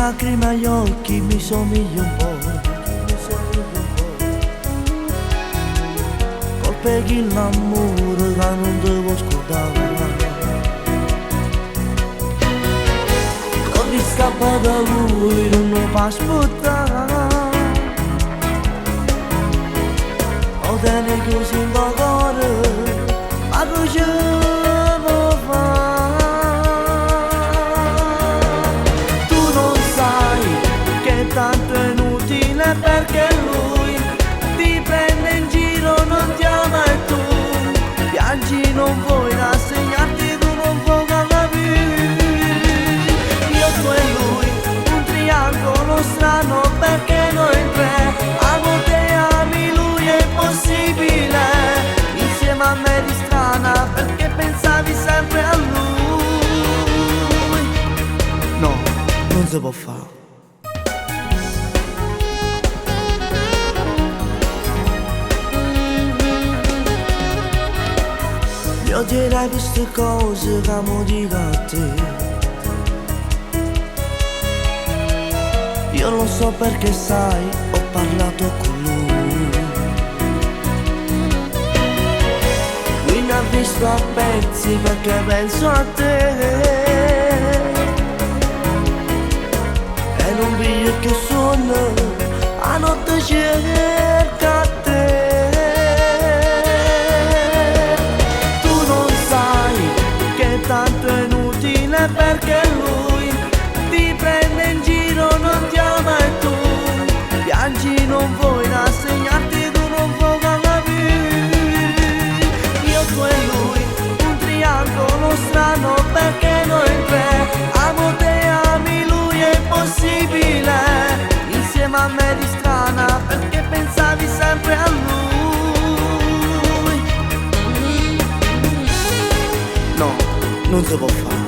lacrime agli occhi mi somiglia un po', colpeghi l'amore che non devo scordare. Corri, scappa da lui, non lo fa aspettare. O tieni chiuso in cuore, ma cosa può fare? Tu non sai che tanto è inutile, perché lui ti prende in giro, non ti ama e tu piangi, non vuoi rassegnarti, tu non vuoi capire. Io, tu e lui, un triangolo strano, perché noi tre, amo te, ami lui, è impossibile. Insieme a me di strana, perché pensavi sempre a lui. No, non si può fare. Io direi queste cose che amo dico a te. Io lo so perché sai, ho parlato con lui. Lui mi ha visto a pezzi perché penso a te. E non vedo che suona, a notte cerca a te. Tanto è inutile, perché lui ti prende in giro, non ti ama e tu piangi, non vuoi rassegnarti, tu non vuoi capire. Io, tu e lui, un triangolo strano, perché noi tre, amo te, ami lui, è impossibile. Insieme a me di strana, perché pensavi sempre a lui. Non si può fare.